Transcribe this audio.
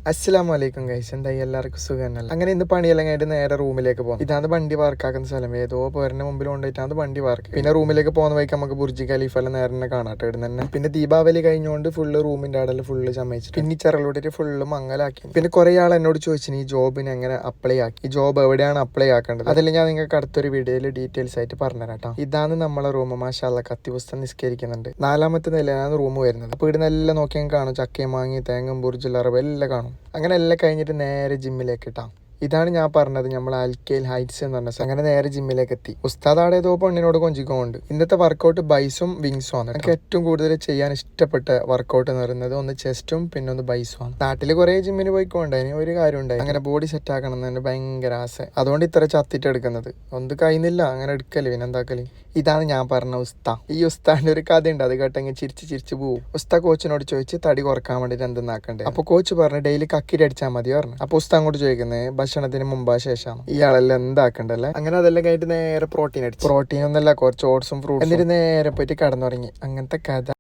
അസ്സലാമു അലൈക്കും ഗൈസ്. എന്തായി എല്ലാവർക്കും സുഖം തന്നെയല്ല. അങ്ങനെ ഇന്ന് പണിയെല്ലാം കഴിഞ്ഞിട്ട് നേരെ റൂമിലേക്ക് പോകും. ഇതാണ് വണ്ടി പാർക്കാക്കുന്ന സ്ഥലം. ഏതോ പോരന്റെ മുമ്പിൽ കൊണ്ടുപോയിട്ടാണ് വണ്ടി പാർക്ക്. പിന്നെ റൂമിലേക്ക് പോകുന്ന വഴിക്ക് നമുക്ക് ബുർജ് ഖലീഫ എല്ലാം നേരെ തന്നെ കാണാട്ടോ ഇവിടുന്ന് തന്നെ. പിന്നെ ദീപാവലി കഴിഞ്ഞുകൊണ്ട് ഫുള്ള് റൂമിന്റെ അവിടെ ഫുള്ള് ചമയിച്ചു. പിന്നെ ചെറലോട്ടിട്ട് ഫുള്ള് മങ്ങലാക്കി. പിന്നെ കുറെ ആൾ എന്നോട് ചോദിച്ചു ഈ ജോബിന് എങ്ങനെ അപ്ലൈ ആക്കി, ഈ ജോബ് എവിടെയാണ് അപ്ലൈ ആക്കേണ്ടത്. അതെല്ലാം ഞാൻ നിങ്ങൾക്ക് അടുത്തൊരു വീഡിയോയിൽ ഡീറ്റെയിൽസ് ആയിട്ട് പറഞ്ഞുതരാം. ഇതാണ് നമ്മളെ റൂം. മാഷാഅല്ലാ കത്തിപുസ്തകം നിസ്കരിക്കുന്നുണ്ട്. 4ാമത്തെ നിലയിലാണ് റൂം വരുന്നത്. അപ്പോൾ ഇവിടെ നല്ല നോക്കിയാൽ കാണും ചക്കയും മാങ്ങി തേങ്ങും ബുർജുൽ അറബ് എല്ലാം കാണും. അങ്ങനെ എല്ലാം കഴിഞ്ഞിട്ട് നേരെ ജിമ്മിലേക്ക് ഇട്ടാം. ഇതാണ് ഞാൻ പറഞ്ഞത് നമ്മൾ അൽക്കൈൽ ഹൈറ്റ്സ് എന്ന് പറഞ്ഞ അങ്ങനെ നേരെ ജിമ്മിലേക്ക് എത്തി. ഉസ്താദ് അവിടെ ഏതോ പെണ്ണിനോട് കൊഞ്ചിക്കുന്നുണ്ട്. ഇന്നത്തെ വർക്കൗട്ട് ബൈസും വിങ്സും ആണ്. എനിക്ക് ഏറ്റവും കൂടുതൽ ചെയ്യാൻ ഇഷ്ടപ്പെട്ട വർക്കൗട്ട് എന്ന് പറയുന്നത് ഒന്ന് ചെസ്റ്റും പിന്നെ ഒന്ന് ബൈസും ആണ്. നാട്ടിൽ കുറെ ജിമ്മിന് പോയിക്കൊണ്ടായി ഒരു കാര്യം ഉണ്ടായി. അങ്ങനെ ബോഡി സെറ്റ് ആക്കണം എന്ന് തന്നെ ഭയങ്കര ആശ. അതുകൊണ്ട് ഇത്ര ചത്തിട്ട് എടുക്കുന്നത്. ഒന്നും കഴിയുന്നില്ല, അങ്ങനെ എടുക്കല് പിന്നെ എന്താക്കല്. ഇതാണ് ഞാൻ പറഞ്ഞ ഉസ്താ. ഈ ഉസ്താന്റെ ഒരു കഥ ഉണ്ട്. അത് കേട്ടെങ്കിൽ ചിരിച്ച് പോവും. ഉസ്താ കോച്ചിനോട് ചോദിച്ച് തടി കുറക്കാൻ വേണ്ടിട്ട് എന്തെന്നാക്കണ്ടേ. അപ്പൊ കോച്ച് പറഞ്ഞു ഡെയിലി കക്കിരി അടിച്ചാൽ മതി പറഞ്ഞു. അപ്പൊ ഉസ്താ അങ്ങോട്ട് ചോദിക്കുന്നത് ഭക്ഷണത്തിന് മുമ്പാ ശേഷമാണ് ഇയാളെല്ലാം എന്താക്കണ്ടല്ലേ. അങ്ങനെ അതെല്ലാം കഴിഞ്ഞിട്ട് നേരെ പ്രോട്ടീൻ അടിച്ചു. പ്രോട്ടീൻ ഒന്നല്ല, കുറച്ച് ഓട്സും ഫ്രൂട്ട്സും എന്നിട്ട് നേരെ പോയിട്ട് കടന്നുറങ്ങി. അങ്ങനത്തെ കഥ.